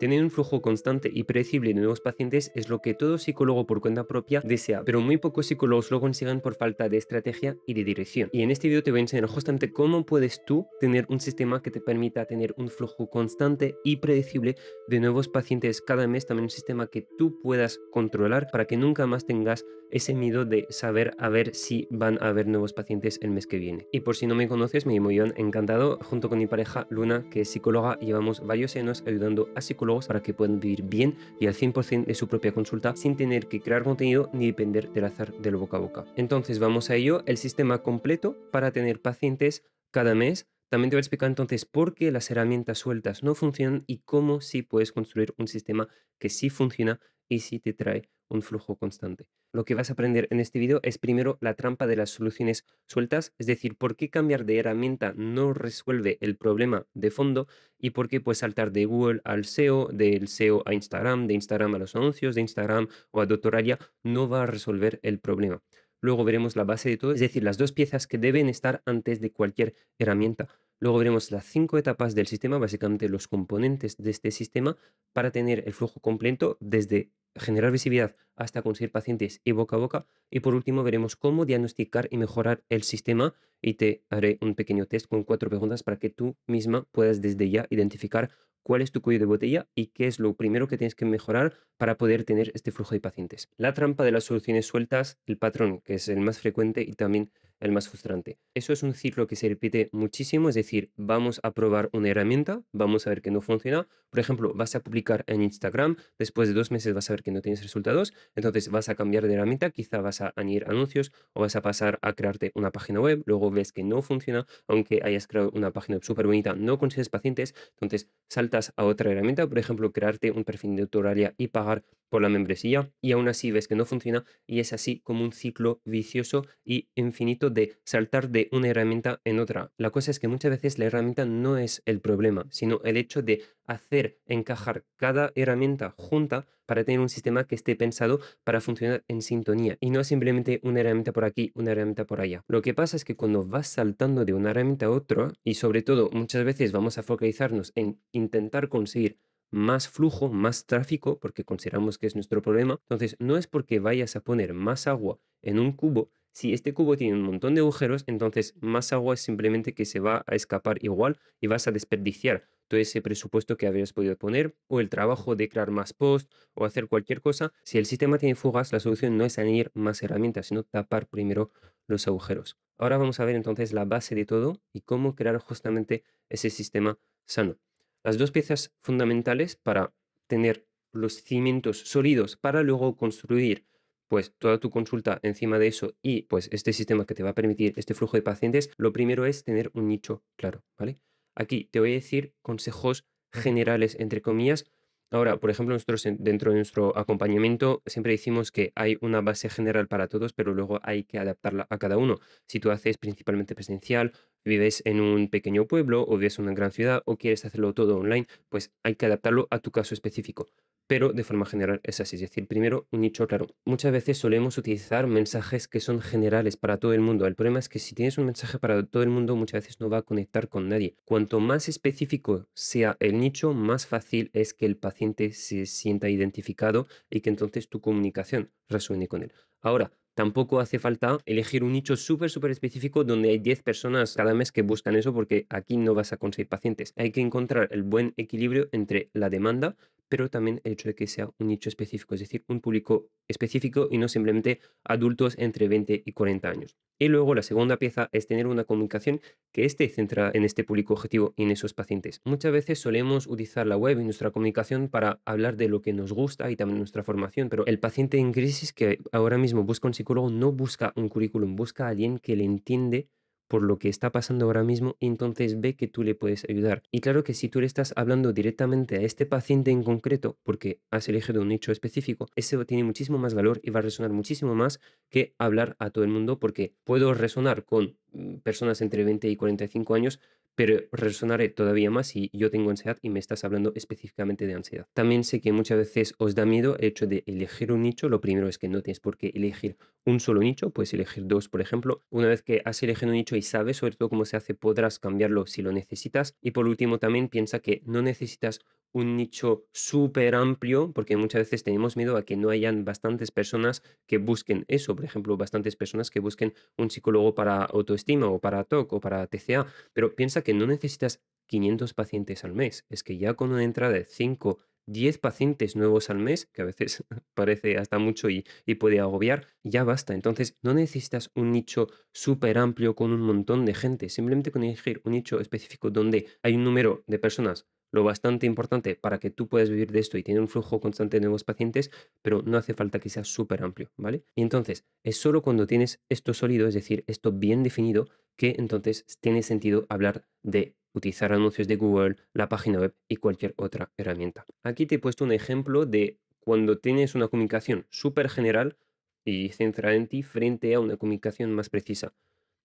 Tener un flujo constante y predecible de nuevos pacientes es lo que todo psicólogo por cuenta propia desea, pero muy pocos psicólogos lo consiguen por falta de estrategia y de dirección. Y en este video te voy a enseñar justamente cómo puedes tú tener un sistema que te permita tener un flujo constante y predecible de nuevos pacientes cada mes, también un sistema que tú puedas controlar para que nunca más tengas ese miedo de saber a ver si van a haber nuevos pacientes el mes que viene. Y por si no me conoces, me llamo Iván, encantado. Junto con mi pareja Luna, que es psicóloga, llevamos varios años ayudando a psicólogos para que puedan vivir bien y al 100% de su propia consulta sin tener que crear contenido ni depender del azar del boca a boca. Entonces vamos a ello, el sistema completo para tener pacientes cada mes. También te voy a explicar entonces por qué las herramientas sueltas no funcionan y cómo sí puedes construir un sistema que sí funciona y sí te trae un flujo constante. Lo que vas a aprender en este video es primero la trampa de las soluciones sueltas, es decir, por qué cambiar de herramienta no resuelve el problema de fondo y por qué puedes saltar de Google al SEO, del SEO a Instagram, de Instagram a los anuncios, de Instagram o a Doctoralia, no va a resolver el problema. Luego veremos la base de todo, es decir, las dos piezas que deben estar antes de cualquier herramienta. Luego veremos las 5 etapas del sistema, básicamente los componentes de este sistema para tener el flujo completo desde generar visibilidad hasta conseguir pacientes y boca a boca. Y por último veremos cómo diagnosticar y mejorar el sistema y te haré un pequeño test con 4 preguntas para que tú misma puedas desde ya identificar cuál es tu cuello de botella y qué es lo primero que tienes que mejorar para poder tener este flujo de pacientes. La trampa de las soluciones sueltas, el patrón, que es el más frecuente y también el más frustrante. Eso es un ciclo que se repite muchísimo, es decir, vamos a probar una herramienta, vamos a ver que no funciona. Por ejemplo, vas a publicar en Instagram, después de 2 meses vas a ver que no tienes resultados, entonces vas a cambiar de herramienta, quizá vas a añadir anuncios o vas a pasar a crearte una página web, luego ves que no funciona, aunque hayas creado una página web súper bonita, no consigues pacientes, entonces saltas a otra herramienta, por ejemplo, crearte un perfil de tutorial y pagar por la membresía y aún así ves que no funciona y es así como un ciclo vicioso y infinito de saltar de una herramienta en otra. La cosa es que muchas veces la herramienta no es el problema, sino el hecho de hacer encajar cada herramienta junta para tener un sistema que esté pensado para funcionar en sintonía y no simplemente una herramienta por aquí, una herramienta por allá. Lo que pasa es que cuando vas saltando de una herramienta a otra y sobre todo muchas veces vamos a focalizarnos en intentar conseguir más flujo, más tráfico, porque consideramos que es nuestro problema. Entonces, no es porque vayas a poner más agua en un cubo. Si este cubo tiene un montón de agujeros, entonces más agua es simplemente que se va a escapar igual y vas a desperdiciar todo ese presupuesto que habrías podido poner o el trabajo de crear más post o hacer cualquier cosa. Si el sistema tiene fugas, la solución no es añadir más herramientas, sino tapar primero los agujeros. Ahora vamos a ver entonces la base de todo y cómo crear justamente ese sistema sano. Las dos piezas fundamentales para tener los cimientos sólidos para luego construir pues toda tu consulta encima de eso y pues este sistema que te va a permitir este flujo de pacientes, lo primero es tener un nicho claro, ¿vale? Aquí te voy a decir consejos generales, entre comillas. Ahora, por ejemplo, nosotros dentro de nuestro acompañamiento siempre decimos que hay una base general para todos, pero luego hay que adaptarla a cada uno. Si tú haces principalmente presencial, vives en un pequeño pueblo o vives en una gran ciudad o quieres hacerlo todo online, pues hay que adaptarlo a tu caso específico. Pero de forma general es así, es decir, primero un nicho claro. Muchas veces solemos utilizar mensajes que son generales para todo el mundo. El problema es que si tienes un mensaje para todo el mundo, muchas veces no va a conectar con nadie. Cuanto más específico sea el nicho, más fácil es que el paciente se sienta identificado y que entonces tu comunicación resuene con él. Ahora, tampoco hace falta elegir un nicho súper específico donde hay 10 personas cada mes que buscan eso porque aquí no vas a conseguir pacientes. Hay que encontrar el buen equilibrio entre la demanda pero también el hecho de que sea un nicho específico, es decir, un público específico y no simplemente adultos entre 20 y 40 años. Y luego la segunda pieza es tener una comunicación que esté centrada en este público objetivo y en esos pacientes. Muchas veces solemos utilizar la web y nuestra comunicación para hablar de lo que nos gusta y también nuestra formación, pero el paciente en crisis que ahora mismo busca un psicólogo no busca un currículum, busca a alguien que le entiende por lo que está pasando ahora mismo y entonces ve que tú le puedes ayudar. Y claro que si tú le estás hablando directamente a este paciente en concreto porque has elegido un nicho específico, eso tiene muchísimo más valor y va a resonar muchísimo más que hablar a todo el mundo porque puedo resonar con personas entre 20 y 45 años, pero resonaré todavía más si yo tengo ansiedad y me estás hablando específicamente de ansiedad. También sé que muchas veces os da miedo el hecho de elegir un nicho. Lo primero es que no tienes por qué elegir un solo nicho, puedes elegir dos, por ejemplo. Una vez que has elegido un nicho y sabes sobre todo cómo se hace, podrás cambiarlo si lo necesitas. Y por último, también piensa que no necesitas un nicho súper amplio, porque muchas veces tenemos miedo a que no hayan bastantes personas que busquen eso. Por ejemplo, bastantes personas que busquen un psicólogo para autoestima o para TOC o para TCA. Pero piensa que no necesitas 500 pacientes al mes. Es que ya con una entrada de 5, 10 pacientes nuevos al mes, que a veces parece hasta mucho y puede agobiar, ya basta. Entonces, no necesitas un nicho súper amplio con un montón de gente. Simplemente con elegir un nicho específico donde hay un número de personas lo bastante importante para que tú puedas vivir de esto y tener un flujo constante de nuevos pacientes, pero no hace falta que sea súper amplio, ¿vale? Y entonces, es solo cuando tienes esto sólido, es decir, esto bien definido, que entonces tiene sentido hablar de utilizar anuncios de Google, la página web y cualquier otra herramienta. Aquí te he puesto un ejemplo de cuando tienes una comunicación súper general y centrada en ti frente a una comunicación más precisa.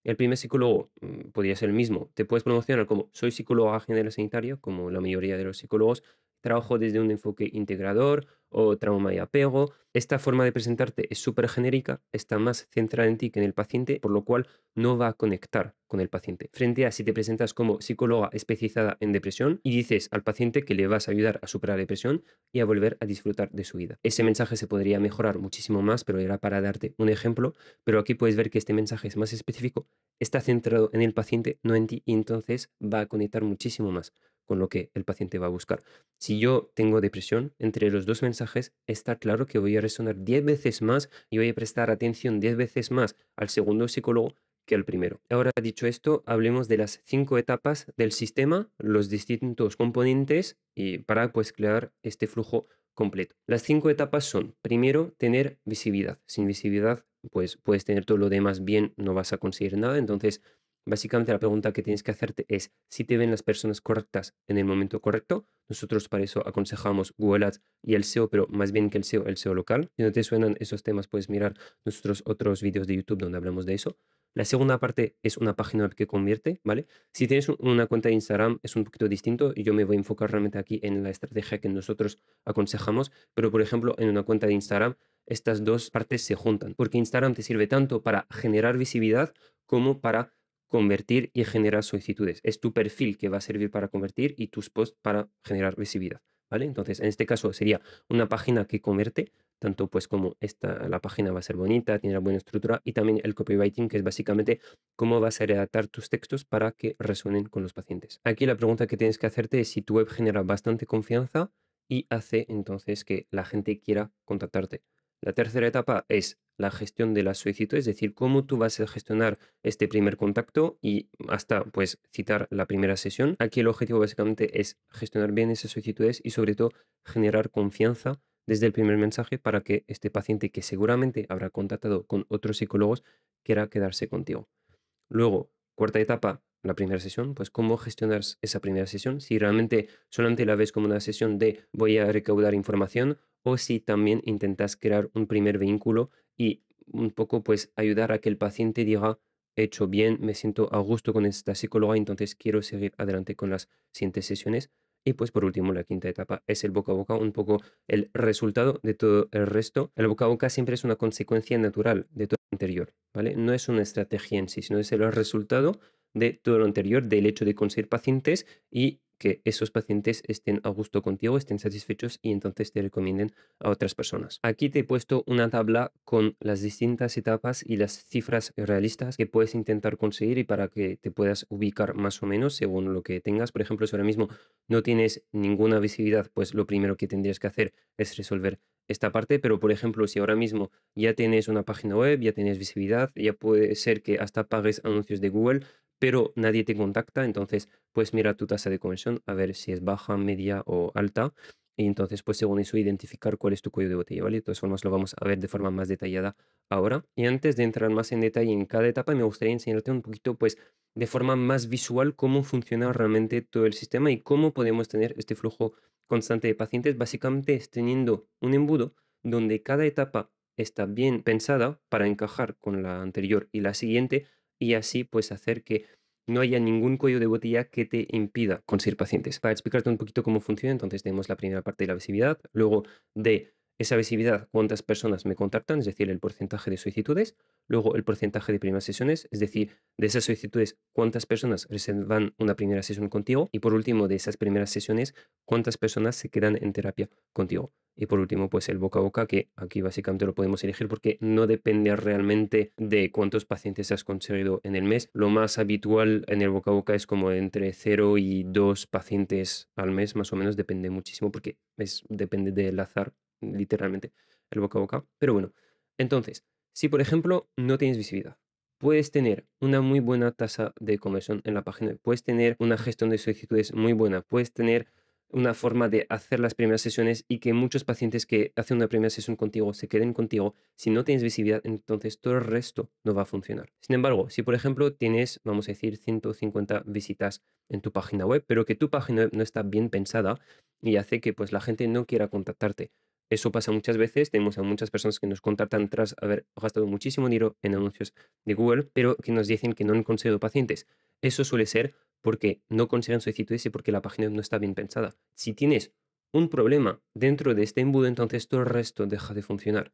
El primer psicólogo podría ser el mismo. Te puedes promocionar como soy psicóloga general sanitaria, como la mayoría de los psicólogos. Trabajo desde un enfoque integrador o trauma y apego. Esta forma de presentarte es súper genérica, está más centrada en ti que en el paciente, por lo cual no va a conectar con el paciente. Frente a si te presentas como psicóloga especializada en depresión y dices al paciente que le vas a ayudar a superar la depresión y a volver a disfrutar de su vida. Ese mensaje se podría mejorar muchísimo más, pero era para darte un ejemplo. Pero aquí puedes ver que este mensaje es más específico, está centrado en el paciente, no en ti, y entonces va a conectar muchísimo más con lo que el paciente va a buscar. Si yo tengo depresión, entre los dos mensajes está claro que voy a resonar 10 veces más y voy a prestar atención 10 veces más al segundo psicólogo que al primero. Ahora, dicho esto, hablemos de las 5 etapas del sistema, los distintos componentes y para pues crear este flujo completo. Las 5 etapas son, primero, tener visibilidad. Sin visibilidad, pues puedes tener todo lo demás bien, no vas a conseguir nada. Entonces, básicamente la pregunta que tienes que hacerte es si te ven las personas correctas en el momento correcto. Nosotros para eso aconsejamos Google Ads y el SEO, pero más bien que el SEO local. Si no te suenan esos temas, puedes mirar nuestros otros vídeos de YouTube donde hablamos de eso. La segunda parte es una página web que convierte, ¿vale? Si tienes una cuenta de Instagram es un poquito distinto y yo me voy a enfocar realmente aquí en la estrategia que nosotros aconsejamos, pero por ejemplo en una cuenta de Instagram estas dos partes se juntan, porque Instagram te sirve tanto para generar visibilidad como para convertir y generar solicitudes. Es tu perfil que va a servir para convertir y tus posts para generar visibilidad, ¿vale? Entonces, en este caso sería una página que convierte, tanto pues como la página va a ser bonita, tiene una buena estructura y también el copywriting, que es básicamente cómo vas a redactar tus textos para que resuenen con los pacientes. Aquí la pregunta que tienes que hacerte es si tu web genera bastante confianza y hace entonces que la gente quiera contactarte. La tercera etapa es la gestión de la solicitud, es decir, cómo tú vas a gestionar este primer contacto y hasta pues citar la primera sesión. Aquí el objetivo básicamente es gestionar bien esas solicitudes y sobre todo generar confianza desde el primer mensaje para que este paciente que seguramente habrá contactado con otros psicólogos quiera quedarse contigo. Luego, cuarta etapa, la primera sesión, pues cómo gestionar esa primera sesión, si realmente solamente la ves como una sesión de voy a recaudar información o si también intentas crear un primer vínculo y un poco pues ayudar a que el paciente diga, he hecho bien, me siento a gusto con esta psicóloga, entonces quiero seguir adelante con las siguientes sesiones. Y pues por último, la quinta etapa es el boca a boca, un poco el resultado de todo el resto. El boca a boca siempre es una consecuencia natural de todo lo anterior, ¿vale? No es una estrategia en sí, sino es el resultado de todo lo anterior, del hecho de conseguir pacientes y que esos pacientes estén a gusto contigo, estén satisfechos y entonces te recomienden a otras personas. Aquí te he puesto una tabla con las distintas etapas y las cifras realistas que puedes intentar conseguir y para que te puedas ubicar más o menos según lo que tengas. Por ejemplo, si ahora mismo no tienes ninguna visibilidad, pues lo primero que tendrías que hacer es resolver esta parte, pero por ejemplo, si ahora mismo ya tienes una página web, ya tienes visibilidad, ya puede ser que hasta pagues anuncios de Google, pero nadie te contacta, entonces pues mira tu tasa de conversión a ver si es baja, media o alta. Y entonces, pues según eso, identificar cuál es tu cuello de botella, ¿vale? De todas formas, lo vamos a ver de forma más detallada ahora. Y antes de entrar más en detalle en cada etapa, me gustaría enseñarte un poquito, pues, de forma más visual cómo funciona realmente todo el sistema y cómo podemos tener este flujo constante de pacientes. Básicamente es teniendo un embudo donde cada etapa está bien pensada para encajar con la anterior y la siguiente y así pues hacer que no haya ningún cuello de botella que te impida conseguir pacientes. Para explicarte un poquito cómo funciona, entonces tenemos la primera parte de la visibilidad, luego de esa visibilidad, cuántas personas me contactan, es decir, el porcentaje de solicitudes, luego el porcentaje de primeras sesiones, es decir, de esas solicitudes, cuántas personas reservan una primera sesión contigo y por último, de esas primeras sesiones, cuántas personas se quedan en terapia contigo. Y por último, pues el boca a boca, que aquí básicamente lo podemos elegir porque no depende realmente de cuántos pacientes has conseguido en el mes. Lo más habitual en el boca a boca es como entre 0 y 2 pacientes al mes, más o menos, depende muchísimo porque depende del azar, literalmente, el boca a boca. Pero bueno, entonces, si por ejemplo no tienes visibilidad, puedes tener una muy buena tasa de conversión en la página, puedes tener una gestión de solicitudes muy buena, puedes tener una forma de hacer las primeras sesiones y que muchos pacientes que hacen una primera sesión contigo se queden contigo. Si no tienes visibilidad, entonces todo el resto no va a funcionar. Sin embargo, si por ejemplo tienes, vamos a decir, 150 visitas en tu página web, pero que tu página web no está bien pensada y hace que pues la gente no quiera contactarte. Eso pasa muchas veces, tenemos a muchas personas que nos contactan tras haber gastado muchísimo dinero en anuncios de Google, pero que nos dicen que no han conseguido pacientes. Eso suele ser porque no consiguen solicitudes y porque la página no está bien pensada. Si tienes un problema dentro de este embudo, entonces todo el resto deja de funcionar.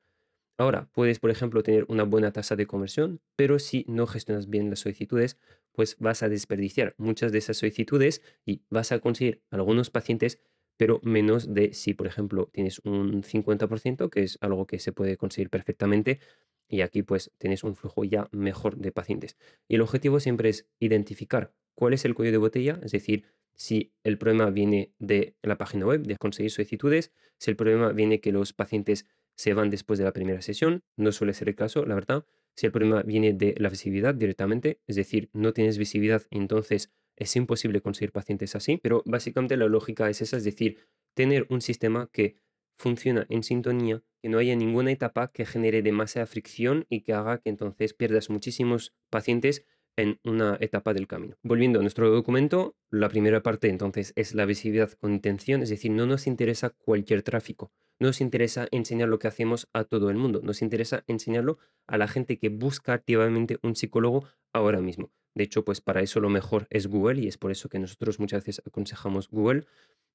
Ahora, puedes, por ejemplo, tener una buena tasa de conversión, pero si no gestionas bien las solicitudes, pues vas a desperdiciar muchas de esas solicitudes y vas a conseguir algunos pacientes, pero menos de si, por ejemplo, tienes un 50%, que es algo que se puede conseguir perfectamente, y aquí pues tienes un flujo ya mejor de pacientes. Y el objetivo siempre es identificar cuál es el cuello de botella, es decir, si el problema viene de la página web, de conseguir solicitudes, si el problema viene que los pacientes se van después de la primera sesión, no suele ser el caso, la verdad. Si el problema viene de la visibilidad directamente, es decir, no tienes visibilidad, entonces es imposible conseguir pacientes así, pero básicamente la lógica es esa, es decir, tener un sistema que funciona en sintonía, que no haya ninguna etapa que genere demasiada fricción y que haga que entonces pierdas muchísimos pacientes en una etapa del camino. Volviendo a nuestro documento, la primera parte entonces es la visibilidad con intención, es decir, no nos interesa cualquier tráfico, no nos interesa enseñar lo que hacemos a todo el mundo, nos interesa enseñarlo a la gente que busca activamente un psicólogo ahora mismo. De hecho, pues para eso lo mejor es Google y es por eso que nosotros muchas veces aconsejamos Google,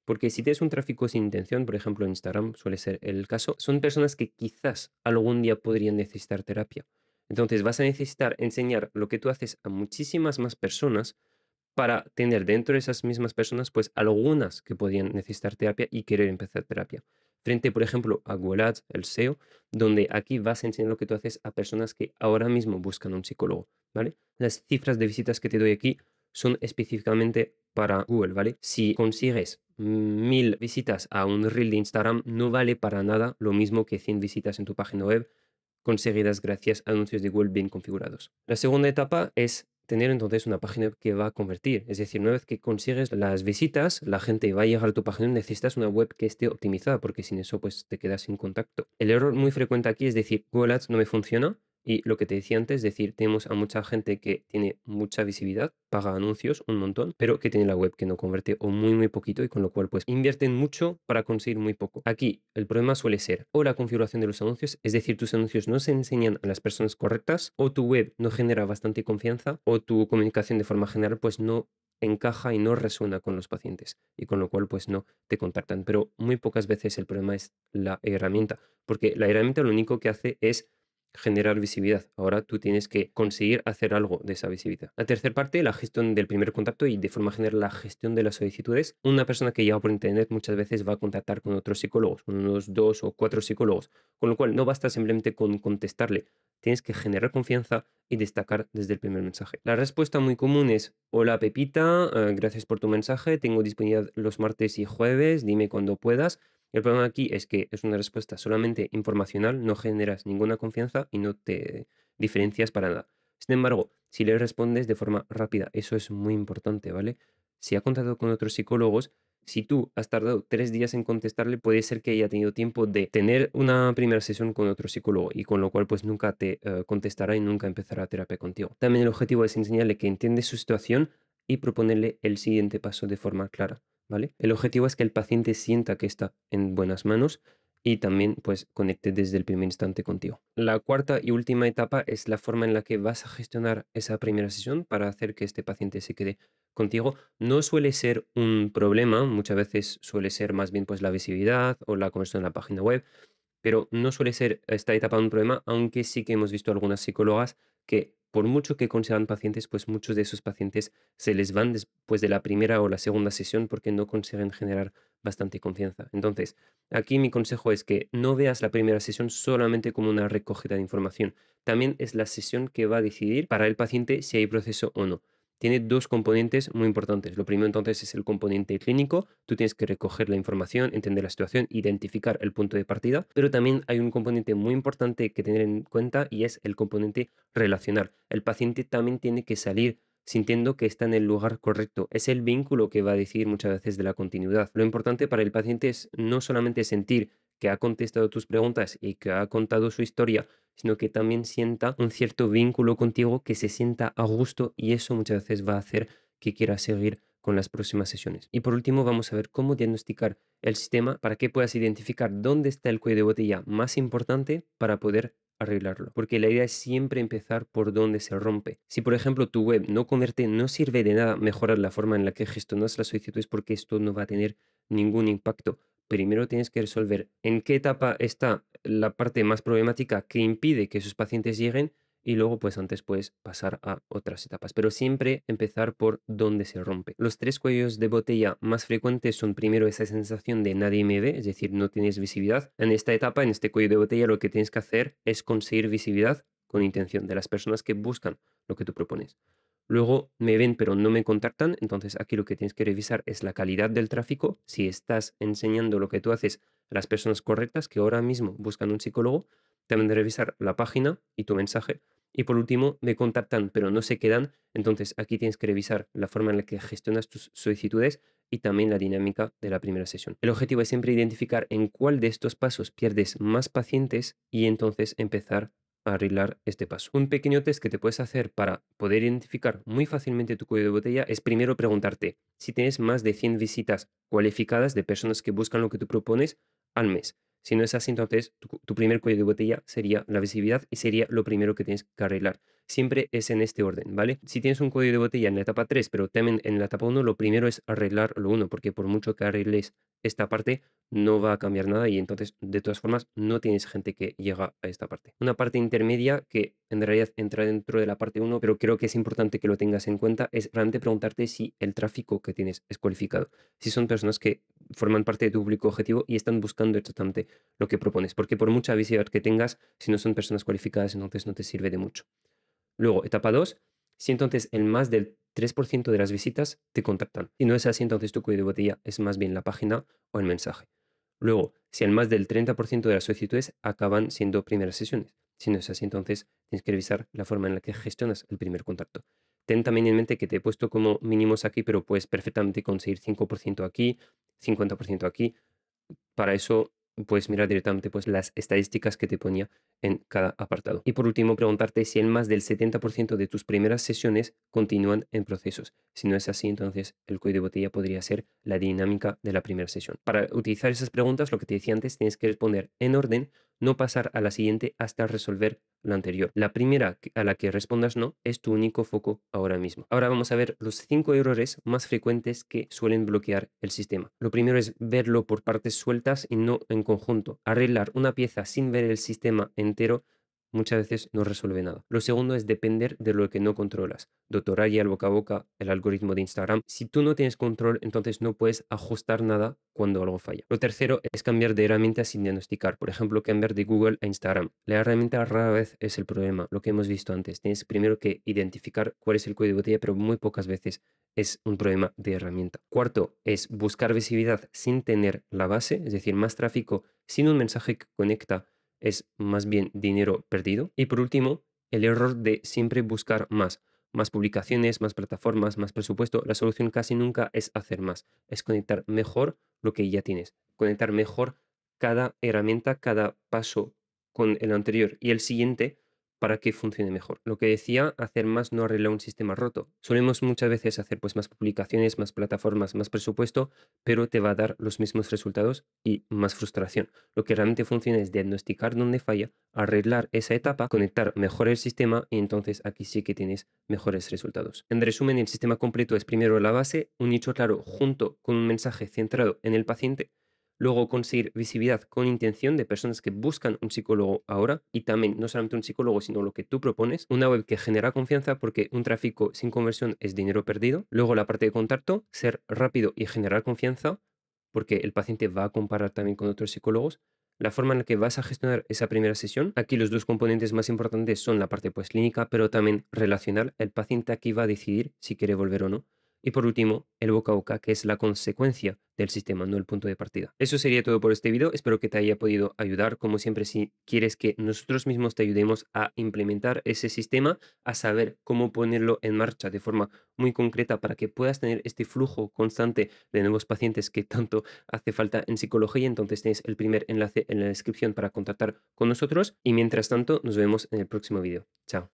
porque si tienes un tráfico sin intención, por ejemplo en Instagram suele ser el caso, son personas que quizás algún día podrían necesitar terapia. Entonces vas a necesitar enseñar lo que tú haces a muchísimas más personas para tener dentro de esas mismas personas, pues algunas que podían necesitar terapia y querer empezar terapia. Frente, por ejemplo, a Google Ads, el SEO, donde aquí vas a enseñar lo que tú haces a personas que ahora mismo buscan un psicólogo, ¿vale? Las cifras de visitas que te doy aquí son específicamente para Google, ¿vale? Si consigues 1000 visitas a un reel de Instagram, no vale para nada lo mismo que 100 visitas en tu página web conseguidas gracias a anuncios de Google bien configurados. La segunda etapa es tener entonces una página que va a convertir. Es decir, una vez que consigues las visitas, la gente va a llegar a tu página, necesitas una web que esté optimizada, porque sin eso pues te quedas sin contacto. El error muy frecuente aquí es decir, Google Ads no me funciona, y lo que te decía antes, es decir, tenemos a mucha gente que tiene mucha visibilidad, paga anuncios un montón, pero que tiene la web que no convierte o muy muy poquito y con lo cual pues invierten mucho para conseguir muy poco. Aquí el problema suele ser o la configuración de los anuncios, es decir, tus anuncios no se enseñan a las personas correctas, o tu web no genera bastante confianza, o tu comunicación de forma general pues no encaja y no resuena con los pacientes y con lo cual pues no te contactan. Pero muy pocas veces el problema es la herramienta, porque la herramienta lo único que hace es generar visibilidad. Ahora tú tienes que conseguir hacer algo de esa visibilidad. La tercera parte, la gestión del primer contacto y de forma general la gestión de las solicitudes. Una persona que llega por internet muchas veces va a contactar con otros psicólogos, con unos 2 o 4 psicólogos, con lo cual no basta simplemente con contestarle. Tienes que generar confianza y destacar desde el primer mensaje. La respuesta muy común es: hola Pepita, gracias por tu mensaje, tengo disponibilidad los martes y jueves, dime cuando puedas. El problema aquí es que es una respuesta solamente informacional, no generas ninguna confianza y no te diferencias para nada. Sin embargo, si le respondes de forma rápida, eso es muy importante, ¿vale? Si ha contactado con otros psicólogos, si tú has tardado 3 días en contestarle, puede ser que haya tenido tiempo de tener una primera sesión con otro psicólogo y con lo cual pues nunca te contestará y nunca empezará terapia contigo. También el objetivo es enseñarle que entiende su situación y proponerle el siguiente paso de forma clara. ¿Vale? El objetivo es que el paciente sienta que está en buenas manos y también pues conecte desde el primer instante contigo. La cuarta y última etapa es la forma en la que vas a gestionar esa primera sesión para hacer que este paciente se quede contigo. No suele ser un problema, muchas veces suele ser más bien pues la visibilidad o la conversión en la página web, Pero no suele ser esta etapa un problema, aunque sí que hemos visto algunas psicólogas que por mucho que consigan pacientes, pues muchos de esos pacientes se les van después de la primera o la segunda sesión porque no consiguen generar bastante confianza. Entonces, aquí mi consejo es que no veas la primera sesión solamente como una recogida de información. También es la sesión que va a decidir para el paciente si hay proceso o no. Tiene dos componentes muy importantes. Lo primero entonces es el componente clínico. Tú tienes que recoger la información, entender la situación, identificar el punto de partida, pero también hay un componente muy importante que tener en cuenta y es el componente relacional. El paciente también tiene que salir sintiendo que está en el lugar correcto. Es el vínculo que va a decir muchas veces de la continuidad. Lo importante para el paciente es no solamente sentir que ha contestado tus preguntas y que ha contado su historia, sino que también sienta un cierto vínculo contigo, que se sienta a gusto y eso muchas veces va a hacer que quiera seguir con las próximas sesiones. Y por último, vamos a ver cómo diagnosticar el sistema para que puedas identificar dónde está el cuello de botella más importante para poder arreglarlo. Porque la idea es siempre empezar por donde se rompe. Si por ejemplo tu web no convierte, no sirve de nada mejorar la forma en la que gestionas las solicitudes porque esto no va a tener ningún impacto. Primero tienes que resolver en qué etapa está la parte más problemática que impide que esos pacientes lleguen y luego pues antes puedes pasar a otras etapas. Pero siempre empezar por donde se rompe. Los tres cuellos de botella más frecuentes son primero esa sensación de nadie me ve, es decir, no tienes visibilidad. En esta etapa, en este cuello de botella, lo que tienes que hacer es conseguir visibilidad con intención de las personas que buscan lo que tú propones. Luego me ven pero no me contactan, entonces aquí lo que tienes que revisar es la calidad del tráfico, si estás enseñando lo que tú haces a las personas correctas que ahora mismo buscan un psicólogo, también de revisar la página y tu mensaje. Y por último, me contactan pero no se quedan, entonces aquí tienes que revisar la forma en la que gestionas tus solicitudes y también la dinámica de la primera sesión. El objetivo es siempre identificar en cuál de estos pasos pierdes más pacientes y entonces empezar a arreglar este paso. Un pequeño test que te puedes hacer para poder identificar muy fácilmente tu cuello de botella es primero preguntarte si tienes más de 100 visitas cualificadas de personas que buscan lo que tú propones al mes. Si no es así, entonces tu primer cuello de botella sería la visibilidad y sería lo primero que tienes que arreglar. Siempre es en este orden, ¿vale? Si tienes un cuello de botella en la etapa 3, pero también en la etapa uno, lo primero es arreglar lo uno, porque por mucho que arregles esta parte, no va a cambiar nada y entonces, de todas formas, no tienes gente que llega a esta parte. Una parte intermedia que en realidad entra dentro de la parte uno, pero creo que es importante que lo tengas en cuenta, es realmente preguntarte si el tráfico que tienes es cualificado. Si son personas que forman parte de tu público objetivo y están buscando exactamente lo que propones, porque por mucha visibilidad que tengas, si no son personas cualificadas, entonces no te sirve de mucho. Luego, etapa 2, si entonces el más del 3% de las visitas te contactan. Si no es así, entonces tu cuello de botella es más bien la página o el mensaje. Luego, si el más del 30% de las solicitudes acaban siendo primeras sesiones. Si no es así, entonces tienes que revisar la forma en la que gestionas el primer contacto. Ten también en mente que te he puesto como mínimos aquí, pero puedes perfectamente conseguir 5% aquí, 50% aquí. Para eso puedes mirar directamente pues, las estadísticas que te ponía en cada apartado. Y por último, preguntarte si el más del 70% de tus primeras sesiones continúan en procesos. Si no es así, entonces el cuello de botella podría ser la dinámica de la primera sesión. Para utilizar esas preguntas, lo que te decía antes, tienes que responder en orden, no pasar a la siguiente hasta resolver la anterior. La primera a la que respondas no es tu único foco ahora mismo. Ahora vamos a ver los 5 errores más frecuentes que suelen bloquear el sistema. Lo primero es verlo por partes sueltas y no en conjunto. Arreglar una pieza sin ver el sistema entero muchas veces no resuelve nada. Lo segundo es depender de lo que no controlas. Doctoralia, el boca a boca, el algoritmo de Instagram. Si tú no tienes control, entonces no puedes ajustar nada cuando algo falla. Lo tercero es cambiar de herramienta sin diagnosticar. Por ejemplo, cambiar de Google a Instagram. La herramienta rara vez es el problema, lo que hemos visto antes. Tienes primero que identificar cuál es el cuello de botella, pero muy pocas veces es un problema de herramienta. Cuarto es buscar visibilidad sin tener la base, es decir, más tráfico sin un mensaje que conecta es más bien dinero perdido. Y por último, el error de siempre buscar más. Más publicaciones, más plataformas, más presupuesto. La solución casi nunca es hacer más. Es conectar mejor lo que ya tienes. Conectar mejor cada herramienta, cada paso con el anterior y el siguiente para que funcione mejor. Lo que decía, hacer más no arregla un sistema roto. Solemos muchas veces hacer pues más publicaciones, más plataformas, más presupuesto, pero te va a dar los mismos resultados y más frustración. Lo que realmente funciona es diagnosticar dónde falla, arreglar esa etapa, conectar mejor el sistema y entonces aquí sí que tienes mejores resultados. En resumen, el sistema completo es primero la base, un nicho claro junto con un mensaje centrado en el paciente. Luego conseguir visibilidad con intención de personas que buscan un psicólogo ahora y también no solamente un psicólogo, sino lo que tú propones. Una web que genera confianza porque un tráfico sin conversión es dinero perdido. Luego la parte de contacto, ser rápido y generar confianza porque el paciente va a comparar también con otros psicólogos. La forma en la que vas a gestionar esa primera sesión, aquí los dos componentes más importantes son la parte pues clínica, pero también relacional. El paciente aquí va a decidir si quiere volver o no. Y por último, el boca a boca, que es la consecuencia del sistema, no el punto de partida. Eso sería todo por este video. Espero que te haya podido ayudar. Como siempre, si quieres que nosotros mismos te ayudemos a implementar ese sistema, a saber cómo ponerlo en marcha de forma muy concreta para que puedas tener este flujo constante de nuevos pacientes que tanto hace falta en psicología, entonces tienes el primer enlace en la descripción para contactar con nosotros. Y mientras tanto, nos vemos en el próximo video. Chao.